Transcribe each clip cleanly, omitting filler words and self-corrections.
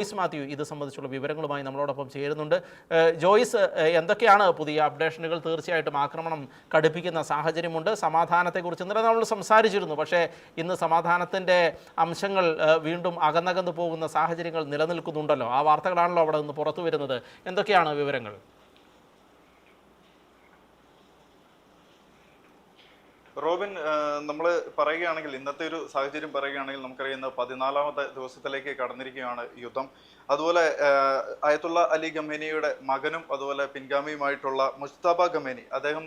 ജോയ്സ് മാത്യു ഇത് സംബന്ധിച്ചുള്ള വിവരങ്ങളുമായി നമ്മളോടൊപ്പം ചേരുന്നുണ്ട്. ജോയ്സ്, എന്തൊക്കെയാണ് പുതിയ അപ്ഡേഷനുകൾ? തീർച്ചയായിട്ടും ആക്രമണം കടുപ്പിക്കുന്ന സാഹചര്യമുണ്ട്. സമാധാനത്തെക്കുറിച്ച് ഇന്നലെ നമ്മൾ സംസാരിച്ചിരുന്നു, പക്ഷേ ഇന്ന് സമാധാനത്തിൻ്റെ അംശങ്ങൾ വീണ്ടും അകന്നകന്നു പോകുന്ന സാഹചര്യങ്ങൾ നിലനിൽക്കുന്നുണ്ടല്ലോ. ആ വാർത്തകളാണല്ലോ അവിടെ നിന്ന് പുറത്തു വരുന്നത്. എന്തൊക്കെയാണ് വിവരങ്ങൾ? റോബിൻ, നമ്മൾ പറയുകയാണെങ്കിൽ ഇന്നത്തെ ഒരു സാഹചര്യം പറയുകയാണെങ്കിൽ നമുക്കറിയുന്ന 14ാമത്തെ ദിവസത്തിലേക്ക് കടന്നിരിക്കുകയാണ് യുദ്ധം. അതുപോലെ അയത്തുള്ള അലി ഖമേനിയുടെ മകനും അതുപോലെ പിൻഗാമിയുമായിട്ടുള്ള മുജ്തബ ഖമേനി, അദ്ദേഹം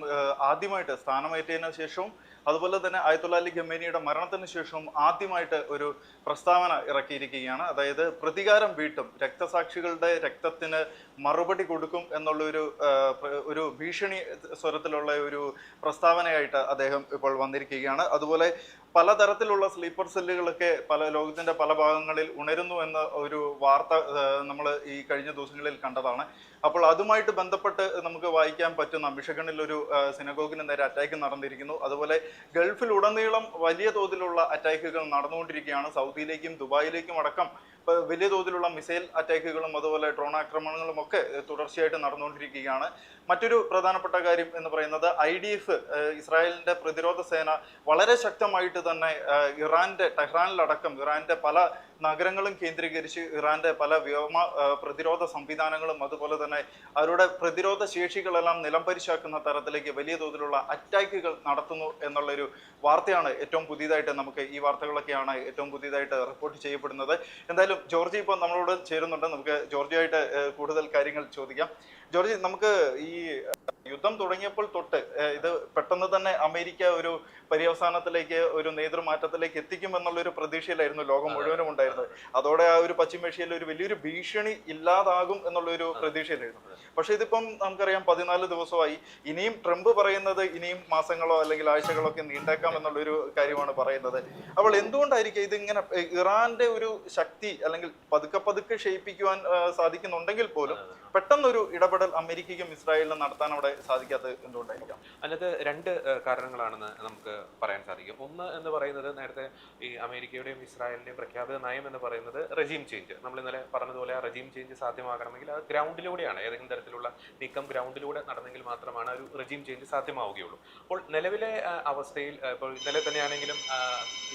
ആദ്യമായിട്ട് സ്ഥാനമേറ്റതിനു ശേഷവും അതുപോലെ തന്നെ അയത്തുള്ള അലി ഖമേനിയുടെ മരണത്തിന് ശേഷവും ആദ്യമായിട്ട് ഒരു പ്രസ്താവന ഇറക്കിയിരിക്കുകയാണ്. അതായത് പ്രതികാരം വീട്ടും, രക്തസാക്ഷികളുടെ രക്തത്തിന് മറുപടി കൊടുക്കും എന്നുള്ള ഒരു ഭീഷണി സ്വരത്തിലുള്ള ഒരു പ്രസ്താവനയായിട്ട് അദ്ദേഹം ഇപ്പോൾ വന്നിരിക്കുകയാണ്. അതുപോലെ പലതരത്തിലുള്ള സ്ലീപ്പർ സെല്ലുകളൊക്കെ ലോകത്തിന്റെ പല ഭാഗങ്ങളിൽ ഉണരുന്നു എന്ന ഒരു വാർത്ത നമ്മൾ ഈ കഴിഞ്ഞ ദിവസങ്ങളിൽ കണ്ടതാണ്. അപ്പോൾ അതുമായിട്ട് ബന്ധപ്പെട്ട് നമുക്ക് വായിക്കാൻ പറ്റുന്ന മിഷഗണിൽ ഒരു സിനഗോഗിന് നേരെ അറ്റാക്ക് നടന്നിരിക്കുന്നു. അതുപോലെ ഗൾഫിൽ ഉടനീളം വലിയ തോതിലുള്ള അറ്റാക്കുകൾ നടന്നുകൊണ്ടിരിക്കുകയാണ്. സൗദിയിലേക്കും ദുബായിലേക്കും അടക്കം വലിയ തോതിലുള്ള മിസൈൽ അറ്റാക്കുകളും അതുപോലെ ഡ്രോൺ ആക്രമണങ്ങളും ഒക്കെ തുടർച്ചയായിട്ട് നടന്നുകൊണ്ടിരിക്കുകയാണ്. മറ്റൊരു പ്രധാനപ്പെട്ട കാര്യം എന്ന് പറയുന്നത് IDF, ഇസ്രായേലിന്റെ പ്രതിരോധ സേന വളരെ ശക്തമായിട്ട് തന്നെ ടെഹ്റാനിലടക്കം ഇറാന്റെ പല നഗരങ്ങളും കേന്ദ്രീകരിച്ച് ഇറാന്റെ പല വ്യോമ പ്രതിരോധ സംവിധാനങ്ങളും അതുപോലെ തന്നെ അവരുടെ പ്രതിരോധ ശേഷികളെല്ലാം നിലംപരിശാക്കുന്ന തരത്തിലേക്ക് വലിയ തോതിലുള്ള അറ്റാക്കുകൾ നടത്തുന്നു എന്നുള്ളൊരു വാർത്തയാണ് ഏറ്റവും പുതിയതായിട്ട് ഈ വാർത്തകളൊക്കെയാണ് ഏറ്റവും പുതിയതായിട്ട് റിപ്പോർട്ട് ചെയ്യപ്പെടുന്നത്. എന്തായാലും ജോർജി ഇപ്പോൾ നമ്മളോട് ചേരുന്നുണ്ട്. നമുക്ക് ജോർജിയായിട്ട് കൂടുതൽ കാര്യങ്ങൾ ചോദിക്കാം. ജോർജി, നമുക്ക് ഈ യുദ്ധം തുടങ്ങിയപ്പോൾ തൊട്ട് ഇത് പെട്ടെന്ന് തന്നെ അമേരിക്ക ഒരു പര്യവസാനത്തിലേക്ക്, ഒരു നേതൃമാറ്റത്തിലേക്ക് എത്തിക്കുമെന്നുള്ളൊരു പ്രതീക്ഷയിലായിരുന്നു ലോകം മുഴുവനും ഉണ്ടായിരുന്നത്. അതോടെ ആ ഒരു പശ്ചിമേഷ്യയിൽ ഒരു വലിയൊരു ഭീഷണി ഇല്ലാതാകും എന്നുള്ളൊരു പ്രതീക്ഷയിലായിരുന്നു. പക്ഷെ ഇതിപ്പം നമുക്കറിയാം 14 ദിവസമായി. ഇനിയും ട്രംപ് പറയുന്നത് ഇനിയും മാസങ്ങളോ അല്ലെങ്കിൽ ആഴ്ചകളോ ഒക്കെ നീണ്ടേക്കാം എന്നുള്ളൊരു കാര്യമാണ് പറയുന്നത്. അപ്പോൾ എന്തുകൊണ്ടായിരിക്കും ഇതിങ്ങനെ ഇറാന്റെ ഒരു ശക്തി അല്ലെങ്കിൽ പതുക്കെ ക്ഷയിപ്പിക്കുവാൻ സാധിക്കുന്നുണ്ടെങ്കിൽ പോലും പെട്ടെന്നൊരു ഇടപെടൽ അമേരിക്കയ്ക്കും ഇസ്രായേലിനും നടത്താൻ അവിടെ സാധിക്കാത്തത് എന്തുകൊണ്ടായിരിക്കാം? അതിനകത്ത് രണ്ട് കാരണങ്ങളാണെന്ന് നമുക്ക് പറയാൻ സാധിക്കും. ഒന്ന് എന്ന് പറയുന്നത്, നേരത്തെ ഈ അമേരിക്കയുടെയും ഇസ്രായേലിന്റെയും പ്രഖ്യാപിത നയം എന്ന് പറയുന്നത് റെജീം ചേഞ്ച്. നമ്മൾ ഇന്നലെ പറഞ്ഞതുപോലെ ആ റെജീം ചേഞ്ച് സാധ്യമാകണമെങ്കിൽ അത് ഗ്രൗണ്ടിലൂടെയാണ്, ഏതെങ്കിലും തരത്തിലുള്ള നീക്കം ഗ്രൗണ്ടിലൂടെ നടന്നെങ്കിൽ മാത്രമാണ് ഒരു റെജീം ചേഞ്ച് സാധ്യമാവുകയുള്ളൂ. അപ്പോൾ നിലവിലെ അവസ്ഥയിൽ ഇപ്പോൾ ഇന്നലെ തന്നെയാണെങ്കിലും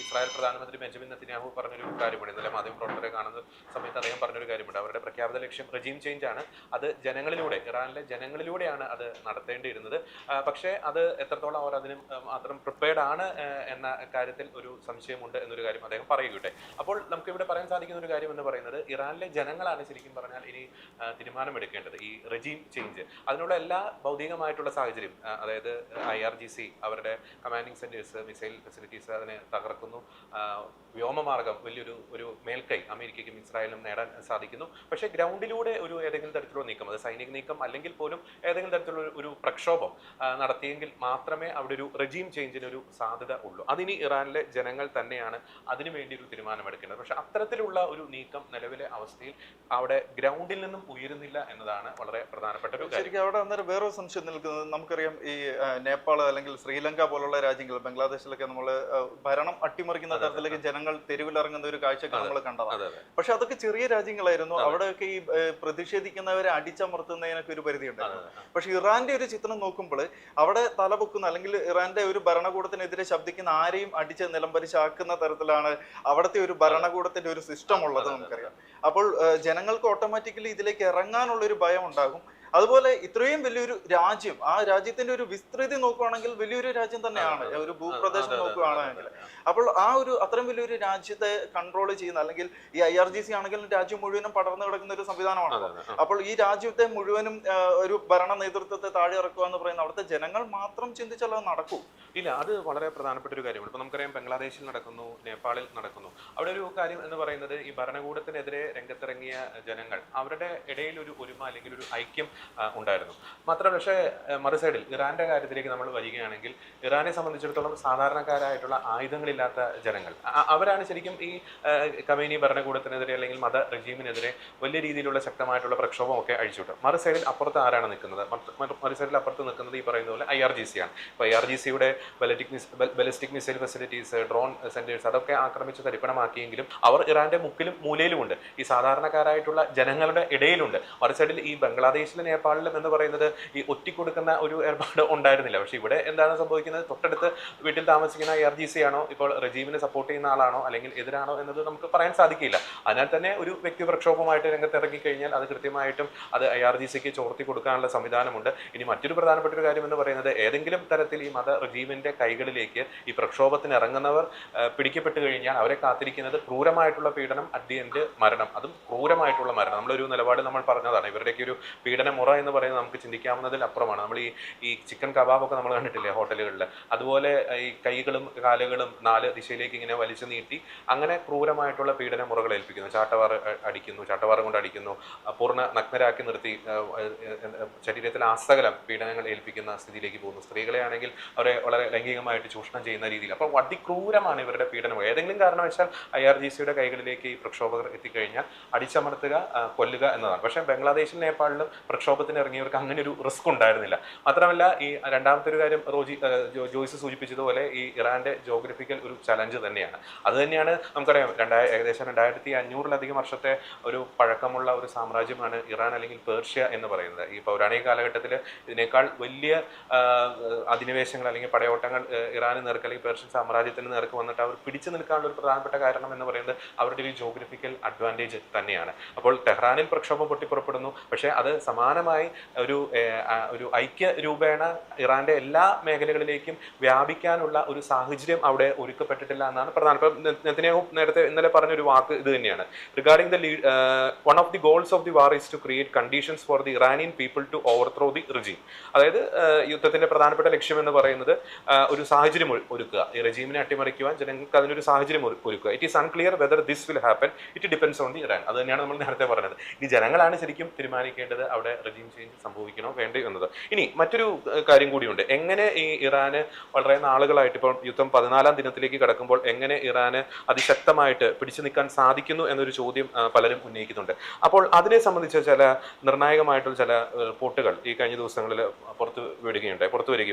ഇസ്രായേൽ പ്രധാനമന്ത്രി ബെഞ്ചമിൻ നെതന്യാഹു പറഞ്ഞൊരു കാര്യമുണ്ട്. ഇന്നലെ മാധ്യമപ്രവർത്തകരെ കാണുന്ന സമയത്ത് അദ്ദേഹം പറഞ്ഞൊരു കാര്യമുണ്ട്. അവരുടെ പ്രഖ്യാപിത ലക്ഷ്യം റെജീം ചേഞ്ച് ആണ്. അത് ജനങ്ങളിലൂടെ, ഇറാനിലെ ജനങ്ങളിലൂടെയാണ് അത് നടത്തേണ്ടിയിരുന്നത്. പക്ഷേ അത് എത്രത്തോളം അവർ അതിന് മാത്രം പ്രിപ്പയർഡ് ആണ് എന്ന കാര്യത്തിൽ ഒരു സംശയമുണ്ട് എന്നൊരു കാര്യം അദ്ദേഹം പറയുകയുണ്ടായി. അപ്പോൾ നമുക്ക് ഇവിടെ പറയാൻ സാധിക്കുന്ന ഒരു കാര്യം എന്ന് പറയുന്നത്, ഇറാനിലെ ജനങ്ങളാണ് ശരിക്കും പറഞ്ഞാൽ ഇനി തീരുമാനമെടുക്കേണ്ടത് ഈ റെജീം ചേഞ്ച്. അതിനുള്ള എല്ലാ ഭൗതികമായിട്ടുള്ള സാഹചര്യം, അതായത് IRGC അവരുടെ കമാൻഡിങ് സെന്റേഴ്സ്, മിസൈൽ ഫെസിലിറ്റീസ് അതിനെ തകർക്കുന്നു. വ്യോമമാർഗം വലിയൊരു മേൽക്കൈ അമേരിക്കയ്ക്കും ഇസ്രായേലിനും നേടാൻ സാധിക്കുന്നു. പക്ഷേ ഗ്രൗണ്ടിലൂടെ ഏതെങ്കിലും തരത്തിലുള്ള നീക്കം, അത് സൈനിക നീക്കം അല്ലെങ്കിൽ പോലും ഏതെങ്കിലും തരത്തിലുള്ള ഒരു പ്രക്ഷോഭം നടത്തിയെങ്കിൽ മാത്രമേ അവിടെ ഒരു റെജീം ചേഞ്ചിന് ഒരു സാധ്യത ഉള്ളൂ. അതിനി ഇറാനിലെ ജനങ്ങൾ തന്നെയാണ് അതിനു വേണ്ടി ഒരു തീരുമാനമെടുക്കേണ്ടത്. പക്ഷെ അത്തരത്തിലുള്ള ഒരു നീക്കം നിലവിലെ അവസ്ഥയിൽ അവിടെ ഗ്രൗണ്ടിൽ നിന്നും ഉയരുന്നില്ല എന്നതാണ് വളരെ പ്രധാനപ്പെട്ട ഒരു കാര്യം. ശരിക്കും അവിടെ അന്നേരം വേറൊരു സംശയം നിൽക്കുന്നത്, നമുക്കറിയാം ഈ നേപ്പാൾ അല്ലെങ്കിൽ ശ്രീലങ്ക പോലുള്ള രാജ്യങ്ങൾ, ബംഗ്ലാദേശിലൊക്കെ നമ്മൾ ഭരണം അട്ടിമറിക്കുന്ന തരത്തിലേക്ക് ജനങ്ങൾ തെരുവിലിറങ്ങുന്ന ഒരു കാഴ്ചയൊക്കെ നമ്മൾ കണ്ടതാണ്. പക്ഷെ അതൊക്കെ ചെറിയ രാജ്യങ്ങളായിരുന്നു. അവിടെയൊക്കെ ഈ പ്രതിഷേധിക്കുന്നവരെ അടിച്ചമർത്തുന്നതിനൊക്കെ ഒരു പരിധി ഉണ്ടായിരുന്നു. പക്ഷെ ഇറാന്റെ ഒരു ചിത്രം നോക്കുമ്പോൾ അവിടെ തലപൊക്കുന്ന അല്ലെങ്കിൽ ഇറാന്റെ ഒരു ഭരണകൂടത്തിനെതിരെ ശബ്ദിക്കുന്ന ആരെയും അടിച്ച് നിലംപരിശാക്കുന്ന തരത്തിലാണ് അവിടുത്തെ ഒരു ഭരണകൂടത്തിന്റെ ഒരു സിസ്റ്റം ഉള്ളത് നമുക്കറിയാം. അപ്പോൾ ജനങ്ങൾക്ക് ഓട്ടോമാറ്റിക്കലി ഇതിലേക്ക് ഇറങ്ങാനുള്ള ഒരു ഭയം ഉണ്ടാകും. അതുപോലെ ഇത്രയും വലിയൊരു രാജ്യം, ആ രാജ്യത്തിന്റെ ഒരു വിസ്തൃതി നോക്കുകയാണെങ്കിൽ വലിയൊരു രാജ്യം തന്നെയാണ്, ഒരു ഭൂപ്രദേശം നോക്കുകയാണെങ്കിൽ. അപ്പോൾ അത്രയും വലിയൊരു രാജ്യത്തെ കൺട്രോൾ ചെയ്യുന്ന, അല്ലെങ്കിൽ ഈ IRGC ആണെങ്കിലും രാജ്യം മുഴുവനും പടർന്നു കിടക്കുന്ന ഒരു സംവിധാനമാണ്. അപ്പോൾ ഈ രാജ്യത്തെ മുഴുവനും ഒരു ഭരണ നേതൃത്വത്തെ താഴെ ഇറക്കുക എന്ന് പറയുന്നത് അവിടുത്തെ ജനങ്ങൾ മാത്രം ചിന്തിച്ചാൽ അത് നടക്കൂ? ഇല്ല, അത് വളരെ പ്രധാനപ്പെട്ട ഒരു കാര്യമാണ്. ഇപ്പൊ നമുക്കറിയാം ബംഗ്ലാദേശിൽ നടക്കുന്നു, നേപ്പാളിൽ നടക്കുന്നു. അവിടെ ഒരു കാര്യം എന്ന് പറയുന്നത്, ഈ ഭരണകൂടത്തിനെതിരെ രംഗത്തിറങ്ങിയ ജനങ്ങൾ അവരുടെ ഇടയിൽ ഒരു ഒരുമ അല്ലെങ്കിൽ ഒരു ഐക്യം ഉണ്ടായിരുന്നു. മാത്രമല്ല പക്ഷേ മറു സൈഡിൽ ഇറാന്റെ കാര്യത്തിലേക്ക് നമ്മൾ വരികയാണെങ്കിൽ ഇറാനെ സംബന്ധിച്ചിടത്തോളം സാധാരണക്കാരായിട്ടുള്ള ആയുധങ്ങളില്ലാത്ത ജനങ്ങൾ അവരാണ് ശരിക്കും ഈ ഖമേനി ഭരണകൂടത്തിനെതിരെ അല്ലെങ്കിൽ മത റെജീമിനെതിരെ വലിയ രീതിയിലുള്ള ശക്തമായിട്ടുള്ള പ്രക്ഷോഭമൊക്കെ അഴിച്ചുവിട്ടു. മറു സൈഡിൽ അപ്പുറത്ത് ആരാണ് നിൽക്കുന്നത്? മറു സൈഡിൽ അപ്പുറത്ത് നിൽക്കുന്നത് ഈ പറയുന്ന പോലെ IRGC ആണ്. ഇപ്പോൾ IRGCയുടെ ballistic missile facilities, drone centres അതൊക്കെ ആക്രമിച്ച് തരിപ്പണമാക്കിയെങ്കിലും അവർ ഇറാന്റെ മുക്കിലും മൂലയിലുമുണ്ട്, ഈ സാധാരണക്കാരായിട്ടുള്ള ജനങ്ങളുടെ ഇടയിലുണ്ട്. മറു സൈഡിൽ ഈ ബംഗ്ലാദേശിലും നേപ്പാളിലും എന്ന് പറയുന്നത് ഈ ഒറ്റിക്കൊടുക്കുന്ന ഒരു ഏർപ്പാട് ഉണ്ടായിരുന്നില്ല. പക്ഷെ ഇവിടെ എന്താണ് സംഭവിക്കുന്നത്? തൊട്ടടുത്ത് വീട്ടിൽ താമസിക്കുന്ന IRGC ആണോ ഇപ്പോൾ റെജീമിനെ സപ്പോർട്ട് ചെയ്യുന്ന ആളാണോ അല്ലെങ്കിൽ എതിരാണോ എന്നത് നമുക്ക് പറയാൻ സാധിക്കില്ല. അതിനാൽ തന്നെ ഒരു വ്യക്തി പ്രക്ഷോഭമായിട്ട് രംഗത്തിറങ്ങി കഴിഞ്ഞാൽ അത് കൃത്യമായിട്ടും അത് IRGCക്ക് ചോർത്തി കൊടുക്കാനുള്ള സംവിധാനമുണ്ട്. ഇനി മറ്റൊരു പ്രധാനപ്പെട്ട ഒരു കാര്യം എന്ന് പറയുന്നത് ഏതെങ്കിലും തരത്തിൽ ഈ മത റെജീമിന്റെ കൈകളിലേക്ക് ഈ പ്രക്ഷോഭത്തിന് ഇറങ്ങുന്നവർ പിടിക്കപ്പെട്ടു കഴിഞ്ഞാൽ അവരെ കാത്തിരിക്കുന്നത് ക്രൂരമായിട്ടുള്ള പീഡനം, അറ്റ് ദി എൻഡ് മരണം. അതും ക്രൂരമായിട്ടുള്ള മരണം. നമ്മളൊരു നിലപാട് നമ്മൾ പറഞ്ഞതാണ്. ഇവരുടെയൊക്കെ ഒരു പീഡന മുറ എന്ന് പറയുന്നത് നമുക്ക് ചിന്തിക്കാവുന്നതിൽ അപ്പുറമാണ്. നമ്മൾ ഈ ചിക്കൻ കബാബൊക്കെ നമ്മൾ കണ്ടിട്ടില്ലേ ഹോട്ടലുകളിൽ? അതുപോലെ ഈ കൈകളും കാലുകളും 4 ദിശയിലേക്ക് ഇങ്ങനെ വലിച്ചു നീട്ടി അങ്ങനെ ക്രൂരമായിട്ടുള്ള പീഡന മുറകൾ ഏൽപ്പിക്കുന്നു. ചാട്ടവാറ് കൊണ്ട് അടിക്കുന്നു, പൂർണ്ണ നഗ്നരാക്കി നിർത്തി ശരീരത്തിൽ ആസകലം പീഡനങ്ങൾ ഏൽപ്പിക്കുന്ന സ്ഥിതിയിലേക്ക് പോകുന്നു. സ്ത്രീകളെ ആണെങ്കിൽ അവരെ വളരെ ലൈംഗികമായിട്ട് ചൂഷണം ചെയ്യുന്ന രീതിയിൽ. അപ്പോൾ അതിക്രൂരമാണ് ഇവരുടെ പീഡനം. ഏതെങ്കിലും കാരണവശാൽ IRGCയുടെ കൈകളിലേക്ക് ഈ പ്രക്ഷോഭകർ എത്തിക്കഴിഞ്ഞാൽ അടിച്ചമർത്തുക, കൊല്ലുക എന്നതാണ്. പക്ഷേ ബംഗ്ലാദേശിലും നേപ്പാളിലും പ്രക്ഷോഭത്തിന് ഇറങ്ങിയവർക്ക് അങ്ങനെ ഒരു റിസ്ക് ഉണ്ടായിരുന്നില്ല. മാത്രമല്ല ഈ രണ്ടാമത്തെ ഒരു കാര്യം ജോയ്സ് സൂചിപ്പിച്ചതുപോലെ ഈ ഇറാന്റെ ജോഗ്രഫിക്കൽ ഒരു ചലഞ്ച് തന്നെയാണ്. അത് തന്നെയാണ് നമുക്കറിയാം. ഏകദേശം 2500-ലധികം വർഷത്തെ ഒരു പഴക്കമുള്ള ഒരു സാമ്രാജ്യമാണ് ഇറാൻ അല്ലെങ്കിൽ പേർഷ്യ എന്ന് പറയുന്നത്. ഈ പൗരാണിക കാലഘട്ടത്തിൽ ഇതിനേക്കാൾ വലിയ അധിനിവേശങ്ങൾ അല്ലെങ്കിൽ പടയോട്ടങ്ങൾ ഇറാന് നേർക്ക് അല്ലെങ്കിൽ പേർഷ്യൻ സാമ്രാജ്യത്തിന് നേർക്ക് വന്നിട്ട് അവർ പിടിച്ചു നിൽക്കാനുള്ള ഒരു പ്രധാനപ്പെട്ട കാരണം എന്ന് പറയുന്നത് അവരുടെ ഒരു ജോഗ്രഫിക്കൽ അഡ്വാൻറ്റേജ് തന്നെയാണ്. അപ്പോൾ ടെഹ്റാനിൽ പ്രക്ഷോഭം പൊട്ടിപ്പുറപ്പെടുന്നു. പക്ഷേ അത് സമാനമായി ഒരു ഐക്യ രൂപേണ ഇറാന്റെ എല്ലാ മേഖലകളിലേക്കും വ്യാപിക്കാനുള്ള ഒരു സാഹചര്യം അവിടെ ഒരുക്കപ്പെട്ടിട്ടില്ല എന്നാണ് പ്രധാന. ഇപ്പം നെതന്യാഹു നേരത്തെ ഇന്നലെ പറഞ്ഞൊരു വാക്ക് ഇത് തന്നെയാണ്. Regarding one of the goals of the war is to create conditions for the Iranian people to overthrow the regime. അതായത് യുദ്ധത്തിന്റെ പ്രധാനപ്പെട്ട ലക്ഷ്യം എന്ന് പറയുന്നത് ഒരു സാഹചര്യം ഒരുക്കുക, ഈ റെജീമിനെ അട്ടിമറിക്കുവാൻ ജനങ്ങൾക്ക് അതിനൊരു സാഹചര്യം ഒരുക്കുക. It is unclear whether this will happen, it depends on the Iran. അത് തന്നെയാണ് നമ്മൾ നേരത്തെ പറഞ്ഞത്. ഈ ജനങ്ങളാണ് ശരിക്കും തീരുമാനിക്കേണ്ടത് അവിടെ റെജീം ചേഞ്ച് സംഭവിക്കണോ വേണ്ടോ എന്നത്. ഇനി മറ്റൊരു കാര്യം കൂടിയുണ്ട്. എങ്ങനെ ഈ ഇറാന് വളരെ നാളുകളായിട്ട് ഇപ്പോൾ യുദ്ധം 14-ാം ദിനത്തിലേക്ക് കടക്കുമ്പോൾ എങ്ങനെ ഇറാന് അതിശക്തമായിട്ട് പിടിച്ചു നിൽക്കാൻ സാധിക്കുന്നു എന്നൊരു ചോദ്യം പലരും ഉന്നയിക്കുന്നുണ്ട്. അപ്പോൾ അതിനെ സംബന്ധിച്ച് ചില നിർണായകമായിട്ടുള്ള ചില റിപ്പോർട്ടുകൾ ഈ കഴിഞ്ഞ ദിവസങ്ങളിൽ പുറത്തു വരികയുണ്ട്.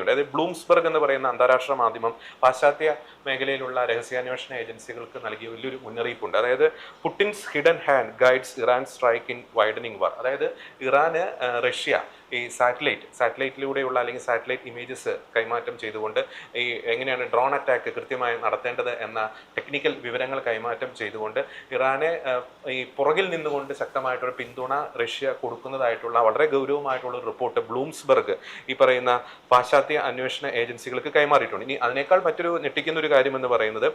അതായത് ബ്ലൂംസ്ബർഗ് എന്ന് പറയുന്ന അന്താരാഷ്ട്ര മാധ്യമം പാശ്ചാത്യ മേഖലയിലുള്ള രഹസ്യാന്വേഷണ ഏജൻസികൾക്ക് നൽകിയ വലിയൊരു മുന്നറിയിപ്പുണ്ട്. അതായത് Putin's hidden hand guides Iran strike in widening war. അതായത് ഇറാന് റഷ്യ ഈ സാറ്റലൈറ്റിലൂടെയുള്ള അല്ലെങ്കിൽ സാറ്റലൈറ്റ് ഇമേജസ് കൈമാറ്റം ചെയ്തുകൊണ്ട് ഈ എങ്ങനെയാണ് ഡ്രോൺ അറ്റാക്ക് കൃത്യമായി നടത്തേണ്ടത് എന്ന ടെക്നിക്കൽ വിവരങ്ങൾ കൈമാറ്റം ചെയ്തുകൊണ്ട് ഇറാനെ ഈ പുറകിൽ നിന്നുകൊണ്ട് ശക്തമായിട്ടൊരു പിന്തുണ റഷ്യ കൊടുക്കുന്നതായിട്ടുള്ള വളരെ ഗൗരവമായിട്ടുള്ള ഒരു റിപ്പോർട്ട് ബ്ലൂംസ്ബർഗ് ഈ പറയുന്ന പാശ്ചാത്യ അന്വേഷണ ഏജൻസികൾക്ക് കൈമാറിയിട്ടുണ്ട്. ഇനി അതിനേക്കാൾ മറ്റൊരു ഞെട്ടിക്കുന്ന ഒരു കാര്യം എന്ന് പറയുന്നത്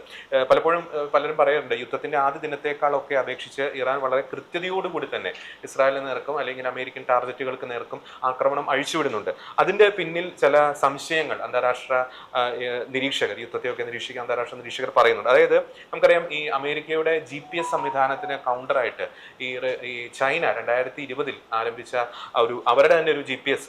പലപ്പോഴും പലരും പറയാറുണ്ട് യുദ്ധത്തിന്റെ ആദ്യ ദിനത്തേക്കാളൊക്കെ അപേക്ഷിച്ച് ഇറാൻ വളരെ കൃത്യതയോടുകൂടി തന്നെ ഇസ്രായേലിന് നേർക്കും അല്ലെങ്കിൽ അമേരിക്കൻ ടാർഗറ്റുകൾക്ക് നേർക്കും ആക്രമണം അഴിച്ചുവിടുന്നുണ്ട്. അതിന്റെ പിന്നിൽ ചില സംശയങ്ങൾ അന്താരാഷ്ട്ര നിരീക്ഷകർ, യുദ്ധത്തെയൊക്കെ നിരീക്ഷിക്കുന്ന അന്താരാഷ്ട്ര നിരീക്ഷകർ പറയുന്നുണ്ട്. അതായത് നമുക്കറിയാം ഈ അമേരിക്കയുടെ GPS സംവിധാനത്തിന് കൗണ്ടറായിട്ട് ഈ ചൈന 2020-ൽ ആരംഭിച്ച അവരുടെ തന്നെ ഒരു GPS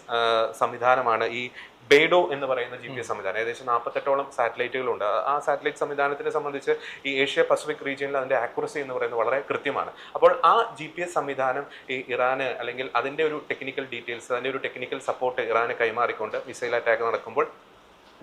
സംവിധാനമാണ് ഈ ബെയ്ഡോ എന്ന് പറയുന്ന GPS സംവിധാനം. ഏകദേശം 48ഓളം സാറ്റലൈറ്റുകളുണ്ട്. ആ സാറ്റലൈറ്റ് സംവിധാനത്തിനെ സംബന്ധിച്ച് ഈ ഏഷ്യ പസഫിക് റീജിയനിൽ അതിന്റെ ആക്യുറസി എന്ന് പറയുന്നത് വളരെ കൃത്യമാണ്. അപ്പോൾ ആ GPS സംവിധാനം ഈ ഇറാന് അല്ലെങ്കിൽ അതിന്റെ ഒരു ടെക്നിക്കൽ ഡീറ്റെയിൽസ്, അതിന്റെ ഒരു ടെക്നിക്കൽ സപ്പോർട്ട് ഇറാന് കൈമാറിക്കൊണ്ട് മിസൈൽ അറ്റാക്ക് നടക്കുമ്പോൾ,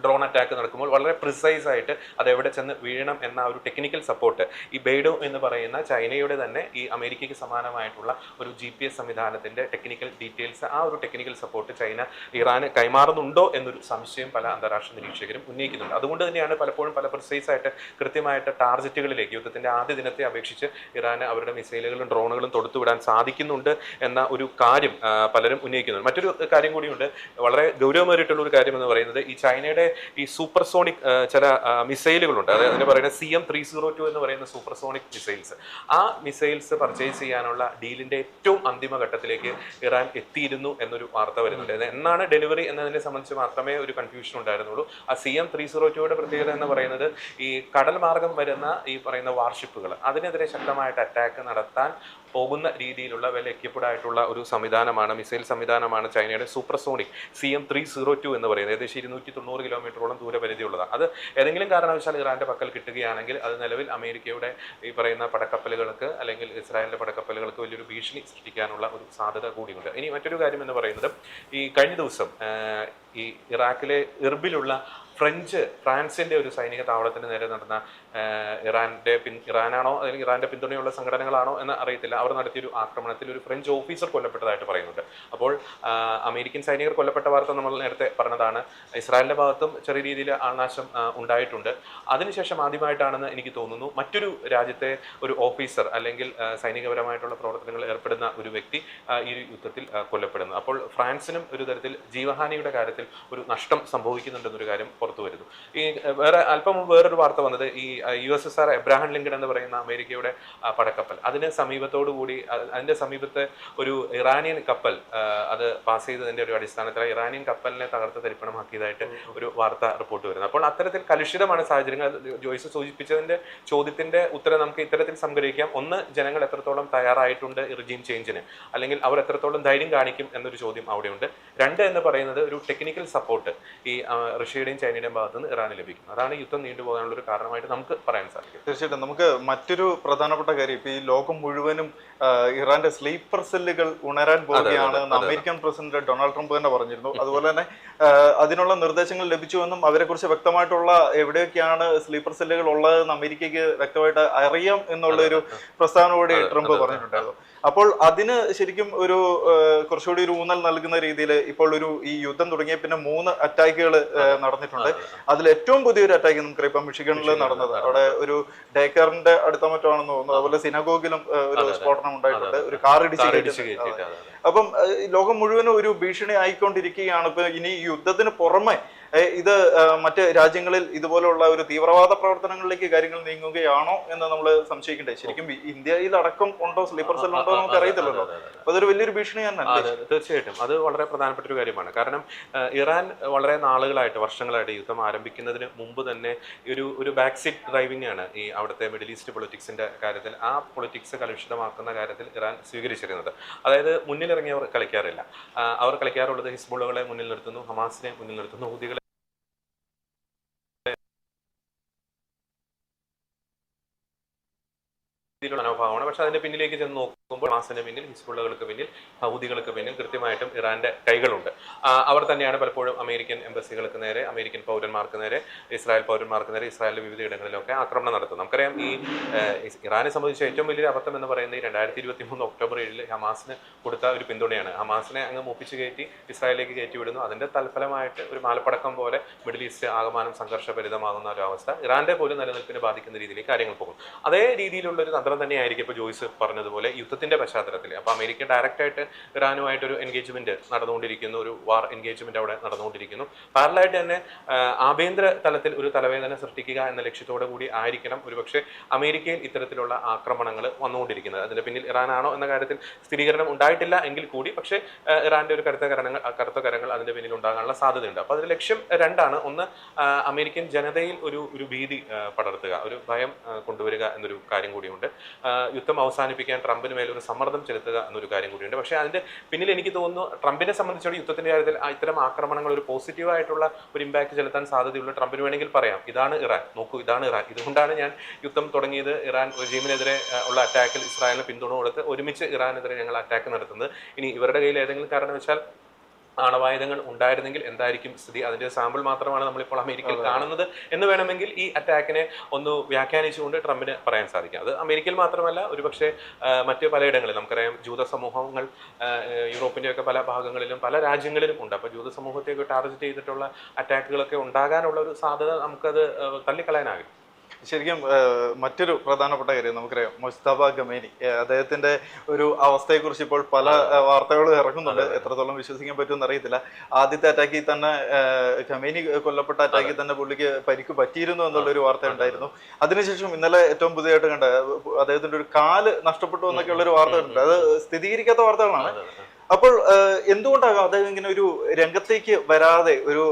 ഡ്രോൺ അറ്റാക്ക് നടക്കുമ്പോൾ വളരെ പ്രിസൈസ് ആയിട്ട് അതെവിടെ ചെന്ന് വീഴണം എന്ന ഒരു ടെക്നിക്കൽ സപ്പോർട്ട് ഈ ബെയ്ഡോ എന്ന് പറയുന്ന ചൈനയുടെ തന്നെ ഈ അമേരിക്കയ്ക്ക് സമാനമായിട്ടുള്ള ഒരു GPS സംവിധാനത്തിന്റെ ടെക്നിക്കൽ ഡീറ്റെയിൽസ്, ആ ഒരു ടെക്നിക്കൽ സപ്പോർട്ട് ചൈന ഇറാന് കൈമാറുന്നുണ്ടോ എന്നൊരു സംശയം പല അന്താരാഷ്ട്ര നിരീക്ഷകരും ഉന്നയിക്കുന്നുണ്ട്. അതുകൊണ്ട് തന്നെയാണ് പലപ്പോഴും പല പ്രിസൈസ് ആയിട്ട് കൃത്യമായിട്ട് ടാർഗറ്റുകളിലേക്ക് യുദ്ധത്തിന്റെ ആദ്യ ദിനത്തെ അപേക്ഷിച്ച് ഇറാന് അവരുടെ മിസൈലുകളും ഡ്രോണുകളും തൊടുത്തുവിടാൻ സാധിക്കുന്നുണ്ട് എന്ന ഒരു കാര്യം പലരും ഉന്നയിക്കുന്നുണ്ട്. മറ്റൊരു കാര്യം കൂടിയുണ്ട്, വളരെ ഗൗരവമേറിയിട്ടുള്ള ഒരു കാര്യം എന്ന് പറയുന്നത് ഈ ചൈനയുടെ ഈ സൂപ്പർസോണിക് ചില മിസൈലുകളുണ്ട്. അതായത് അതിന് പറയുന്നത് CM302 എന്ന് പറയുന്ന സൂപ്പർസോണിക് മിസൈൽസ്. ആ മിസൈൽസ് പർച്ചേസ് ചെയ്യാനുള്ള ഡീലിന്റെ ഏറ്റവും അന്തിമ ഘട്ടത്തിലേക്ക് ഇറാൻ എത്തിയിരുന്നു എന്നൊരു വാർത്ത വരുന്നുണ്ട്. എന്നാണ് ഡെലിവറി എന്നതിനെ സംബന്ധിച്ച് മാത്രമേ ഒരു കൺഫ്യൂഷൻ ഉണ്ടായിരുന്നുള്ളൂ. ആ CM302യുടെ പ്രത്യേകത എന്ന് പറയുന്നത് ഈ കടൽ മാർഗം വരുന്ന ഈ പറയുന്ന വാർഷിപ്പുകൾ അതിനെതിരെ ശക്തമായിട്ട് അറ്റാക്ക് നടത്താൻ പോകുന്ന രീതിയിലുള്ള വെൽ എക്യുപ്ഡ് ആയിട്ടുള്ള ഒരു സംവിധാനമാണ്, മിസൈൽ സംവിധാനമാണ് ചൈനയുടെ സൂപ്പർസോണിക് CM302 എന്ന് പറയുന്നത്. ഏകദേശം 290 കിലോമീറ്ററോളം ദൂരപരിധിയുള്ളതാണ്. അത് ഏതെങ്കിലും കാരണവശാൽ ഇറാന്റെ പക്കൽ കിട്ടുകയാണെങ്കിൽ അത് നിലവിൽ അമേരിക്കയുടെ ഈ പറയുന്ന പടക്കപ്പലുകൾക്ക് അല്ലെങ്കിൽ ഇസ്രായേലിന്റെ പടക്കപ്പലുകൾക്ക് വലിയൊരു ഭീഷണി സൃഷ്ടിക്കാനുള്ള ഒരു സാധ്യത കൂടിയുണ്ട്. ഇനി മറ്റൊരു കാര്യം എന്ന് പറയുന്നത്, ഈ കഴിഞ്ഞ ദിവസം ഈ ഇറാഖിലെ ഇർബിലുള്ള ഫ്രാൻസിന്റെ ഒരു സൈനിക താവളത്തിന് നേരെ നടന്ന ഇറാനാണോ അല്ലെങ്കിൽ ഇറാന്റെ പിന്തുണയുള്ള സംഘടനകളാണോ എന്ന് അറിയത്തില്ല, അവർ നടത്തിയൊരു ആക്രമണത്തിൽ ഒരു ഫ്രഞ്ച് ഓഫീസർ കൊല്ലപ്പെട്ടതായിട്ട് പറയുന്നുണ്ട്. അപ്പോൾ അമേരിക്കൻ സൈനികർ കൊല്ലപ്പെട്ട വാർത്ത നമ്മൾ നേരത്തെ പറഞ്ഞതാണ്. ഇസ്രായേലിന്റെ ഭാഗത്തും ചെറിയ രീതിയിൽ ആൾനാശം ഉണ്ടായിട്ടുണ്ട്. അതിനുശേഷം ആദ്യമായിട്ടാണെന്ന് എനിക്ക് തോന്നുന്നു മറ്റൊരു രാജ്യത്തെ ഒരു ഓഫീസർ അല്ലെങ്കിൽ സൈനികപരമായിട്ടുള്ള പ്രവർത്തനങ്ങളിൽ ഏർപ്പെടുന്ന ഒരു വ്യക്തി ഈ യുദ്ധത്തിൽ കൊല്ലപ്പെടുന്നു. അപ്പോൾ ഫ്രാൻസിനും ഒരു തരത്തിൽ ജീവഹാനിയുടെ കാര്യത്തിൽ ഒരു നഷ്ടം സംഭവിക്കുന്നുണ്ടെന്നൊരു കാര്യം പുറത്തു വരുന്നു. ഈ അല്പം വേറൊരു വാർത്ത വന്നത്, ഈ USSR എബ്രാഹാം ലിങ്കൺ എന്ന് പറയുന്ന അമേരിക്കയുടെ പടക്കപ്പൽ, അതിന് സമീപത്തോടുകൂടി അതിന്റെ സമീപത്തെ ഒരു ഇറാനിയൻ കപ്പൽ അത് പാസ് ചെയ്തതിന്റെ ഒരു അടിസ്ഥാനത്തിൽ ഇറാനിയൻ കപ്പലിനെ തകർത്ത് തരിപ്പണമാക്കിയതായിട്ട് ഒരു വാർത്ത റിപ്പോർട്ട് വരുന്നത്. അപ്പോൾ അത്തരത്തിൽ കലുഷിതമാണ് സാഹചര്യങ്ങൾ. ജോയ്സ് സൂചിപ്പിച്ചതിന്റെ ചോദ്യത്തിന്റെ ഉത്തരം നമുക്ക് ഇത്തരത്തിൽ സംഗ്രഹിക്കാം. ഒന്ന്, ജനങ്ങൾ എത്രത്തോളം തയ്യാറായിട്ടുണ്ട് റിജീം ചേഞ്ചിന്, അല്ലെങ്കിൽ അവർ എത്രത്തോളം ധൈര്യം കാണിക്കും എന്നൊരു ചോദ്യം അവിടെയുണ്ട്. രണ്ട് എന്ന് പറയുന്നത്, ഒരു ടെക്നിക്കൽ സപ്പോർട്ട് ഈ റഷ്യയുടെയും ചൈനയുടെയും ഭാഗത്ത് നിന്ന് ഇറാന് ലഭിക്കും. അതാണ് യുദ്ധം നീണ്ടുപോകാനുള്ള ഒരു കാരണമായിട്ട് നമുക്ക് പറയാൻ സാധിക്കും. തീർച്ചയായിട്ടും. നമുക്ക് മറ്റൊരു പ്രധാനപ്പെട്ട കാര്യം, ഇപ്പൊ ഈ ലോകം മുഴുവനും ഇറാന്റെ സ്ലീപ്പർ സെല്ലുകൾ ഉണരാൻ പോവുകയാണ് എന്ന് അമേരിക്കൻ പ്രസിഡന്റ് ഡൊണാൾഡ് ട്രംപ് തന്നെ പറഞ്ഞിരുന്നു. അതുപോലെ തന്നെ അതിനുള്ള നിർദ്ദേശങ്ങൾ ലഭിച്ചുവെന്നും അവരെക്കുറിച്ച് വ്യക്തമായിട്ടുള്ള എവിടെയൊക്കെയാണ് സ്ലീപ്പർ സെല്ലുകൾ ഉള്ളതെന്ന് അമേരിക്കയ്ക്ക് വ്യക്തമായിട്ട് അറിയാം എന്നുള്ള ഒരു പ്രസ്താവന കൂടി ട്രംപ് പറഞ്ഞിട്ടുണ്ടായിരുന്നു. അപ്പോൾ അതിന് ശരിക്കും ഒരു കുറച്ചുകൂടി ഒരു ഊന്നൽ നൽകുന്ന രീതിയിൽ ഇപ്പോൾ ഈ യുദ്ധം തുടങ്ങിയ പിന്നെ 3 അറ്റാക്കുകൾ നടന്നിട്ടുണ്ട്. അതിൽ ഏറ്റവും പുതിയൊരു അറ്റാക്ക് നമുക്കറിയാം ഇപ്പം മിഷിഗണിൽ നടന്നത്. അവിടെ ഒരു ഡേക്കറിന്റെ അടുത്ത മറ്റോ ആണെന്ന് തോന്നുന്നു. അതുപോലെ സിനഗോഗിലും ഒരു സ്ഫോടനം ഉണ്ടായിട്ടുണ്ട്, ഒരു കാർ ഇടിച്ച്. അപ്പം ലോകം മുഴുവനും ഒരു ഭീഷണി ആയിക്കൊണ്ടിരിക്കുകയാണ്. ഇപ്പൊ ഇനി യുദ്ധത്തിന് പുറമെ ഇത് മറ്റ് രാജ്യങ്ങളിൽ ഇതുപോലുള്ള ഒരു തീവ്രവാദ പ്രവർത്തനങ്ങളിലേക്ക് കാര്യങ്ങൾ നീങ്ങുകയാണോ എന്ന് നമ്മൾ സംശയിക്കണ്ടേ? ശരിക്കും ഇന്ത്യയിൽ അടക്കം ഉണ്ടോ സ്ലീപ്പർ സെൽ ഉണ്ടോ നമുക്ക് അറിയത്തില്ലല്ലോ. അപ്പൊ അതൊരു വലിയൊരു ഭീഷണി തന്നെയല്ലേ? തീർച്ചയായിട്ടും അത് വളരെ പ്രധാനപ്പെട്ട ഒരു കാര്യമാണ്. കാരണം ഇറാൻ വളരെ നാളുകളായിട്ട്, വർഷങ്ങളായിട്ട് യുദ്ധം ആരംഭിക്കുന്നതിന് മുമ്പ് തന്നെ ഒരു ബാക്ക് സീറ്റ് ഡ്രൈവിംഗ് ആണ് ഈ അവിടുത്തെ മിഡിൽ ഈസ്റ്റ് പൊളിറ്റിക്സിന്റെ കാര്യത്തിൽ, ആ പൊളിറ്റിക്സ് കലുഷിതമാക്കുന്ന കാര്യത്തിൽ ഇറാൻ സ്വീകരിച്ചിരുന്നത്. അതായത് മുന്നിലിറങ്ങിയവർ കളിക്കാറില്ല. അവർ കളിക്കാറുള്ളത് ഹിസ്ബുള്ളകളെ മുന്നിൽ നിർത്തുന്നു, ഹമാസിനെ മുന്നിൽ നിർത്തുന്നു, ഹൂതികളെ മനോഭാവമാണ്. പക്ഷെ അതിന്റെ പിന്നിലേക്ക് ചെന്ന് നോക്കുമ്പോൾ ഹമാസിന് പിന്നിൽ, ഹിസ്ബുള്ളകൾക്ക് പിന്നിൽ, ഹൂതികൾക്ക് പിന്നിൽ കൃത്യമായിട്ടും ഇറാന്റെ കൈകളുണ്ട്. അവർ തന്നെയാണ് പലപ്പോഴും അമേരിക്കൻ എംബസികൾക്ക് നേരെ, അമേരിക്കൻ പൗരന്മാർക്ക് നേരെ, ഇസ്രായേൽ പൗരന്മാർക്ക് നേരെ ഇസ്രായേലിന്റെ വിവിധ ഇടങ്ങളിലൊക്കെ ആക്രമണം നടത്തുന്നത് നമുക്കറിയാം. ഈ ഇറാനെ സംബന്ധിച്ച ഏറ്റവും വലിയൊരു അബദ്ധം എന്ന് പറയുന്നത് 2023 ഒക്ടോബർ 7 ഹമാസിന് കൊടുത്ത ഒരു പിന്തുണയാണ്. ഹമാസിനെ അങ്ങ് മൂപ്പിച്ച് കയറ്റി ഇസ്രായേലിലേക്ക് കയറ്റിവിടുന്നു. അതിന്റെ തൽഫലമായിട്ട് ഒരു മാലപ്പടക്കം പോലെ മിഡിൽ ഈസ്റ്റ് ആകമാനം സംഘർഷഭരിതമാകുന്ന ഒരു അവസ്ഥ ഇറാന്റെ പോലും നിലനിൽപ്പിനെ ബാധിക്കുന്ന രീതിയിലേക്ക് കാര്യങ്ങൾ പോകും. അതേ രീതിയിലുള്ള ഒരു തന്ത്രം തന്നെയായിരിക്കും ഇപ്പോൾ ജോയ്സ് പറഞ്ഞതുപോലെ യുദ്ധത്തിന്റെ പശ്ചാത്തലത്തിൽ. അപ്പോൾ അമേരിക്ക ഡയറക്റ്റ് ആയിട്ട് ഇറാനുമായിട്ടൊരു എൻഗേജ്മെന്റ് നടന്നുകൊണ്ടിരിക്കുന്നു, ഒരു വാർ എൻഗേജ്മെന്റ് അവിടെ നടന്നുകൊണ്ടിരിക്കുന്നു. പാരലായിട്ട് തന്നെ ആഭ്യന്തര തലത്തിൽ ഒരു തലവേദന സൃഷ്ടിക്കുക എന്ന ലക്ഷ്യത്തോടു കൂടി ആയിരിക്കണം ഒരുപക്ഷെ അമേരിക്കയിൽ ഇത്തരത്തിലുള്ള ആക്രമണങ്ങൾ വന്നുകൊണ്ടിരിക്കുന്നത്. അതിന്റെ പിന്നിൽ ഇറാനാണോ എന്ന കാര്യത്തിൽ സ്ഥിരീകരണം ഉണ്ടായിട്ടില്ല എങ്കിൽ കൂടി, പക്ഷേ ഇറാന്റെ ഒരു കറുത്ത കരങ്ങൾ അതിന്റെ പിന്നിൽ ഉണ്ടാകാനുള്ള സാധ്യതയുണ്ട്. അപ്പോൾ അതിന്റെ ലക്ഷ്യം രണ്ടാണ്. ഒന്ന്, അമേരിക്കൻ ജനതയിൽ ഒരു ഭീതി പടർത്തുക, ഒരു ഭയം കൊണ്ടുവരിക എന്നൊരു കാര്യം കൂടിയുണ്ട്. യുദ്ധം അവസാനിപ്പിക്കാൻ ട്രംപിന് മേലൊരു സമ്മർദ്ദം ചെലുത്തുക എന്നൊരു കാര്യം കൂടിയുണ്ട്. പക്ഷേ അതിന്റെ പിന്നിൽ എനിക്ക് തോന്നുന്നു ട്രംപിനെ സംബന്ധിച്ചോളം യുദ്ധത്തിന്റെ കാര്യത്തിൽ ഇത്തരം ആക്രമണങ്ങൾ ഒരു പോസിറ്റീവായിട്ടുള്ള ഒരു ഇമ്പാക്ട് ചെലുത്താൻ സാധ്യതയുള്ള ട്രംപിന് വേണമെങ്കിൽ പറയാം, ഇതാണ് ഇറാൻ, നോക്കൂ ഇതാണ് ഇറാൻ, ഇതുകൊണ്ടാണ് ഞാൻ യുദ്ധം തുടങ്ങിയത്, ഇറാൻ റെജീമിനെതിരെ ഉള്ള അറ്റാക്കിൽ ഇസ്രായേലിന് പിന്തുണ കൊടുത്ത് ഒരുമിച്ച് ഇറാനെതിരെ ഞങ്ങൾ അറ്റാക്ക് നടത്തുന്നത്. ഇനി ഇവരുടെ കയ്യിൽ ഏതെങ്കിലും കാരണവശാൽ ആണവായുധങ്ങൾ ഉണ്ടായിരുന്നെങ്കിൽ എന്തായിരിക്കും സ്ഥിതി? അതിന്റെ സാമ്പിൾ മാത്രമാണ് നമ്മളിപ്പോൾ അമേരിക്കയിൽ കാണുന്നത് എന്ന് വേണമെങ്കിൽ ഈ അറ്റാക്കിനെ ഒന്ന് വ്യാഖ്യാനിച്ചുകൊണ്ട് ട്രംപിന് പറയാൻ സാധിക്കും. അത് അമേരിക്കയിൽ മാത്രമല്ല, ഒരുപക്ഷെ മറ്റ് പലയിടങ്ങളിൽ നമുക്കറിയാം ജൂത സമൂഹങ്ങൾ യൂറോപ്പിൻ്റെയൊക്കെ പല ഭാഗങ്ങളിലും പല രാജ്യങ്ങളിലും ഉണ്ട്. അപ്പോൾ ജൂത സമൂഹത്തെയൊക്കെ ടാർഗറ്റ് ചെയ്തിട്ടുള്ള അറ്റാക്കുകളൊക്കെ ഉണ്ടാകാനുള്ള ഒരു സാധ്യത നമുക്കത് തള്ളിക്കളയാനാകും. ശരിക്കും മറ്റൊരു പ്രധാനപ്പെട്ട കാര്യം നമുക്കറിയാം, മുസ്തഫ ഖമേനി അദ്ദേഹത്തിന്റെ ഒരു അവസ്ഥയെക്കുറിച്ച് ഇപ്പോൾ പല വാർത്തകളും ഇറങ്ങുന്നുണ്ട്. എത്രത്തോളം വിശ്വസിക്കാൻ പറ്റുമെന്ന് അറിയത്തില്ല. ആദ്യത്തെ അറ്റാക്കിൽ തന്നെ ഖമേനി കൊല്ലപ്പെട്ട അറ്റാക്കിൽ തന്നെ പുള്ളിക്ക് പരിക്ക് പറ്റിയിരുന്നു എന്നുള്ളൊരു വാർത്ത ഉണ്ടായിരുന്നു. അതിനുശേഷം ഇന്നലെ ഏറ്റവും പുതിയതായിട്ട് കണ്ട അദ്ദേഹത്തിന്റെ ഒരു കാല് നഷ്ടപ്പെട്ടു എന്നൊക്കെയുള്ളൊരു വാർത്ത ഉണ്ട്. അത് സ്ഥിരീകരിക്കാത്ത വാർത്തകളാണ്. അപ്പോൾ എന്തുകൊണ്ടാകാം അദ്ദേഹം ഇങ്ങനെ ഒരു രംഗത്തേക്ക് വരാതെ ഒരു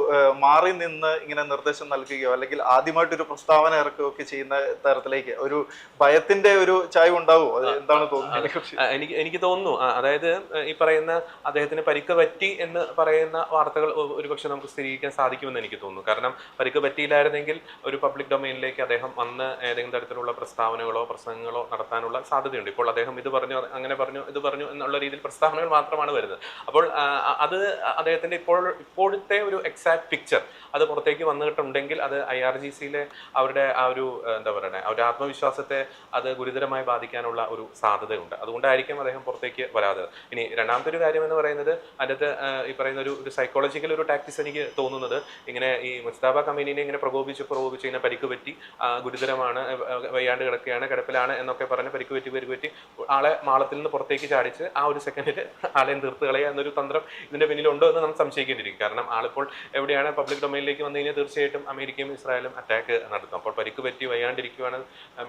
മാറി നിന്ന് ഇങ്ങനെ നിർദ്ദേശം നൽകുകയോ അല്ലെങ്കിൽ ആദ്യമായിട്ടൊരു പ്രസ്താവന ഇറക്കുകയോ ഒക്കെ ചെയ്യുന്ന തരത്തിലേക്ക് ഒരു ഭയത്തിന്റെ ഒരു ചായ ഉണ്ടാവുമോ? അത് എന്താണ് തോന്നുന്നത്? എനിക്ക് തോന്നുന്നു, അതായത് ഈ പറയുന്ന അദ്ദേഹത്തിന് പരിക്ക് പറ്റി എന്ന് പറയുന്ന വാർത്തകൾ ഒരുപക്ഷെ നമുക്ക് സ്ഥിരീകരിക്കാൻ സാധിക്കുമെന്ന് എനിക്ക് തോന്നുന്നു. കാരണം പരിക്ക് പറ്റിയില്ലായിരുന്നെങ്കിൽ ഒരു പബ്ലിക് ഡൊമൈനിലേക്ക് അദ്ദേഹം വന്ന് ഏതെങ്കിലും തരത്തിലുള്ള പ്രസ്താവനകളോ പ്രസംഗങ്ങളോ നടത്താനുള്ള സാധ്യതയുണ്ട്. ഇപ്പോൾ അദ്ദേഹം ഇത് പറഞ്ഞു, അങ്ങനെ പറഞ്ഞു, ഇത് പറഞ്ഞു എന്നുള്ള രീതിയിൽ പ്രസ്താവനകൾ മാത്രമാണ് വരുന്നത്. അപ്പോൾ അത് അദ്ദേഹത്തിന്റെ ഇപ്പോഴത്തെ ഒരു എക്സാക്ട് പിക്ചർ അത് പുറത്തേക്ക് വന്നിട്ടുണ്ടെങ്കിൽ അത് IRGCയിലെ അവരുടെ ആ ഒരു എന്താ പറയുക അവരുടെ ആത്മവിശ്വാസത്തെ അത് ഗുരുതരമായി ബാധിക്കാനുള്ള ഒരു സാധ്യതയുണ്ട്. അതുകൊണ്ടായിരിക്കും അദ്ദേഹം പുറത്തേക്ക് വരാതെ. ഇനി രണ്ടാമത്തെ ഒരു കാര്യം എന്ന് പറയുന്നത് അതിനകത്ത് ഈ പറയുന്ന ഒരു സൈക്കോളജിക്കൽ ഒരു ടാക്ടിക്സ് എനിക്ക് തോന്നുന്നത്, ഇങ്ങനെ ഈ മുസ്താബ കമീനിനെ ഇങ്ങനെ പ്രകോപിച്ച് ഇങ്ങനെ പരിക്ക് പറ്റി, ഗുരുതരമാണ്, വയ്യാണ്ട് കിടക്കുകയാണ്, കിടപ്പിലാണ് എന്നൊക്കെ പറഞ്ഞ് പരിക്ക് പറ്റി ആളെ മാളത്തിൽ നിന്ന് പുറത്തേക്ക് ചാടിച്ച് ആ ഒരു സെക്കൻഡിൽ ആളെ തീർത്ത് കളയുക എന്നൊരു തന്ത്രം ഇതിന്റെ പിന്നിലുണ്ടോ എന്ന് നമുക്ക് സംശയിക്കേണ്ടിയിരിക്കും. കാരണം ആളിപ്പോൾ എവിടെയാണ് പബ്ലിക് ഡൊമൈനിലേക്ക് വന്നു കഴിഞ്ഞാൽ തീർച്ചയായിട്ടും അമേരിക്കയും ഇസ്രായേലും അറ്റാക്ക് നടത്തും. അപ്പോൾ പരിക്ക് പറ്റി വയ്യാണ്ടിരിക്കുകയാണ്,